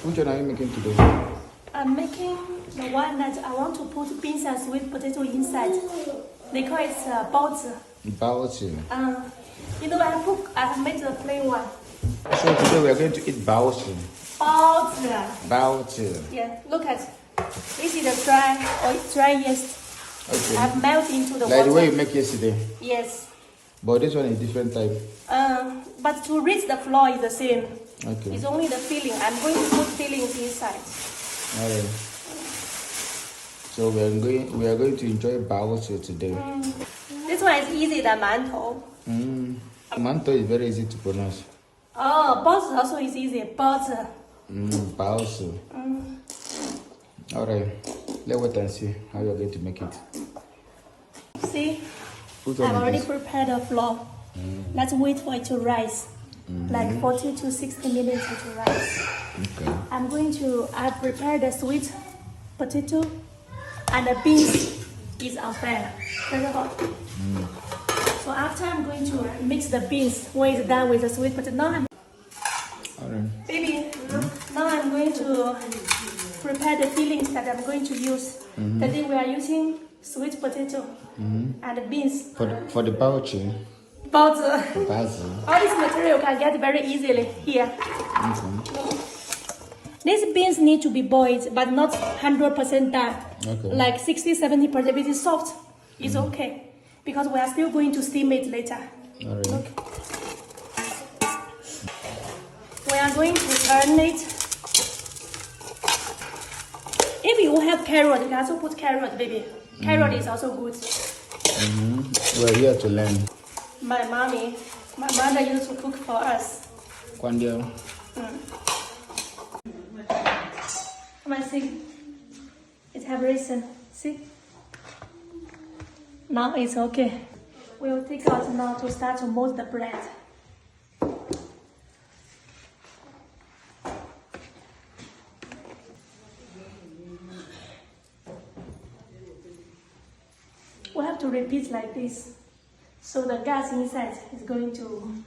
Which one are you making today? I'm making the one that I want to put beans and sweet potato inside. They call it Baozi. Baozi. You know, I have made the plain one. So today we are going to eat baozi. Baozi. Baozi. Yeah, look at this is the dry or dry yeast. Okay. I've melted into the water. Like the way you make yesterday. Yes. But this one is different type. But to reach the flour is the same. Okay. It's only the filling. I'm going to put fillings inside. Alright. So we are going to enjoy baozi today. This one is easy than mantou. Mantou is very easy to pronounce. Oh, baozi also is easy. Baozi. Baozi. Alright. Let's wait and see how you are going to make it. See? I've I've already prepared the flour. Let's wait for it to rise. Like 40 to 60 minutes to rise. Okay. I've prepared the sweet potato and the beans is on fire. Very hot. So after I'm going to mix the beans when it's done with the sweet potato. Alright. Baby, now I'm going to prepare the fillings that I'm going to use. Today we are using sweet potato and beans. For the baozi. Baozi. All this material you can get very easily here. These beans need to be boiled, but not 100% done. Okay. Like 60-70%. If it is soft, it's okay. Because we are still going to steam it later. Alright. Look. We are going to turn it. If you have carrot, you can also put carrot, baby. Carrot is also good. We're here to learn. My mother used to cook for us. Kwandia. Come on, see. It have risen. See? Now it's okay. We'll take out now to start to mold the bread. We have to repeat like this. So the gas inside is going to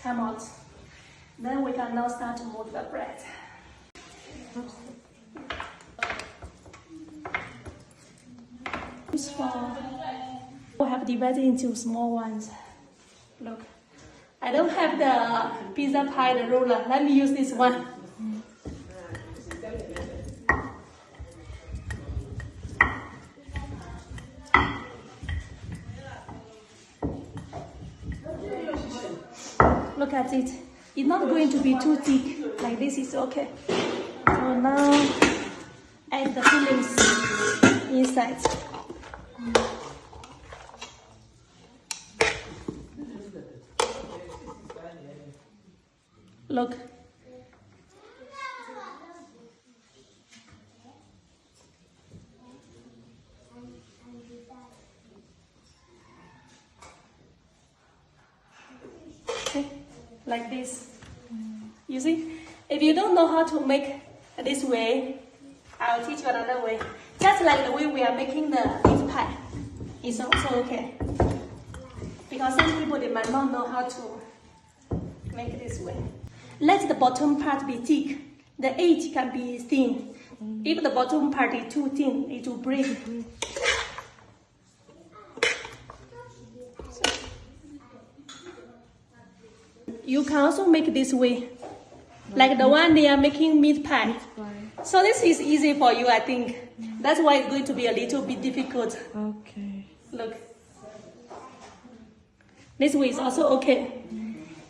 come out. Then we can now start to mold the bread. We have divided into small ones. Look, I don't have the pizza pie the roller. Let me use this one. Look at it. It's not going to be too thick. Like this is okay. So now add the fillings inside. Look. Okay, like this. You see, if you don't know how to make this way, I'll teach you another way. Just like the way we are making the meat pie, it's also okay. Because some people, they might not know how to make it this way. Let the bottom part be thick. The edge can be thin. If the bottom part is too thin, it will break. You can also make this way, like the one they are making meat pie. So this is easy for you, I think. That's why it's going to be a little bit difficult. Okay. Look. This way is also okay.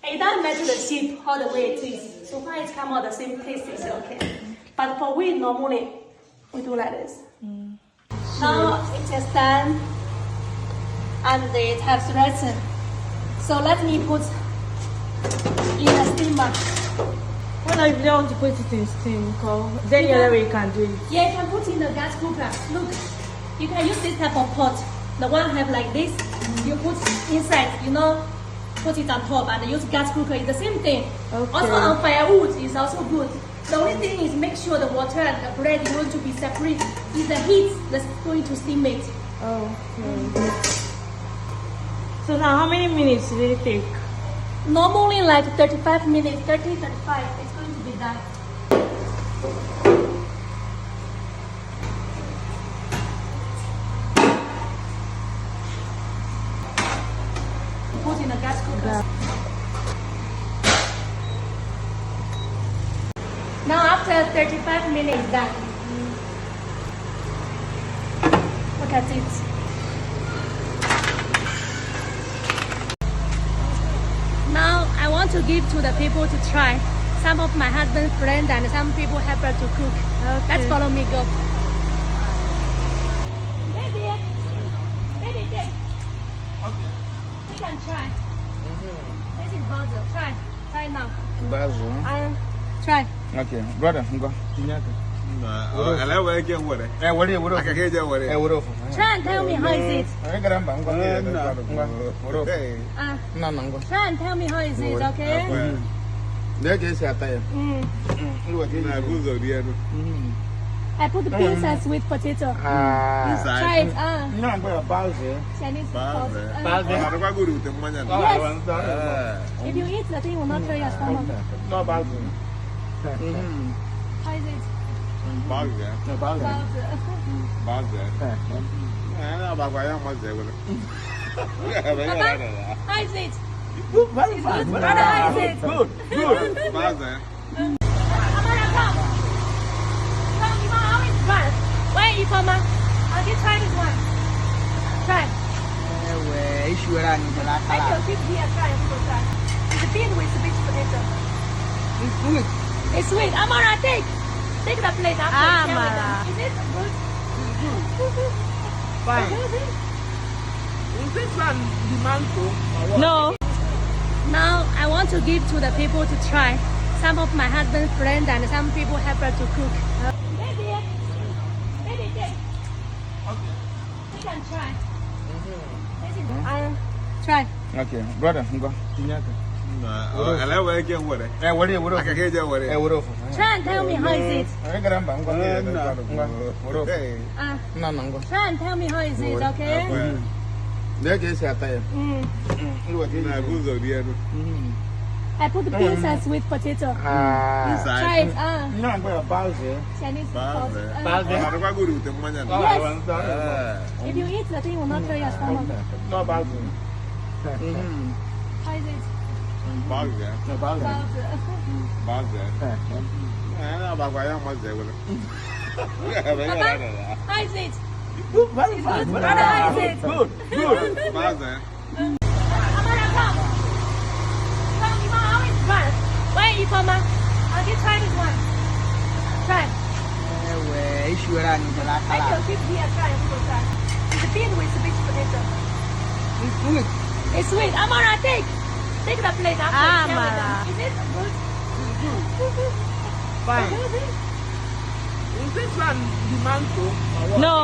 It doesn't matter the shape or the way it is. So far it comes out the same taste, it's okay. But for we normally, we do like this. Now it is done and it has risen. So let me put in a steamer. Well, if you don't want to put it in steam, then the other way you can do it. Yeah, you can put in the gas cooker. Look, you can use this type of pot. The one have like this. You put inside, put it on top and use gas cooker. It's the same thing. Okay. Also on firewood is also good. The only thing is make sure the water and the bread is going to be separate. It's the heat that's going to steam it. Okay. So now how many minutes did it take? Normally like 35 minutes, 30, 35, it's going to be done. Put in the gas cooker. Now after 35 minutes done. Look at it. Now I want to give to the people to try. Some of my husband's friends and some people help her to cook. Let's follow me, go. Baby, baby, you can try. This is basil. Try now. Basil. Try. Okay, brother, go. Ala wale ke wore. Where? Aka ke je wore. Try and tell me how is it. No. Try and tell me how is it, okay? There is a tire. Na buzo dia no. I put the beans and sweet potato. Try it. No, I'm going to Baozi. Chinese Baozi. Ana kwa guru te manya. If you eat the thing, will not fill your stomach. No, Baozi. How is it? Baze. No, Baozi. Baozi. Baze. Ana ba kwa ya maze wala. How is it? Very fast. Brother, how is it? Good. Baze. Amara, come. Come, you know how it's done. Where are you from? I'll just try this one. Try. I can keep here. Try. It's a bean with sweet potato. It's sweet. Amara, take the plate after. Amara. Is it good? Fine. Is this one the mango? No. Now I want to give to the people to try. Some of my husband's friends and some people help her to cook. Baby, you can try. This is try. Okay, brother, go. Ala wale ke wore. Aka ke je wore. Try and tell me how is it. No. Try and tell me how is it, okay? There is a tire. Na buzo dia no. I put the beans and sweet potato. Try it. No, I'm going to Baozi. Chinese Baze. Baozi. Ana kwa guru te manya. If you eat the thing, will not fill your stomach. No, Baozi. How is it? Baze. No, Baozi. Baze. Ana ba kwa ya maze wala. How is it? Very fast. Brother, how is it? Good. Baze. Amara, come. Come, you know how it's done. Where are you from? I'll just try this one. Try. I can keep here. Try. It's a bean with sweet potato. It's sweet. Amara, take the plate after. Amara. Is it good? Fine. Is this one the mango? No.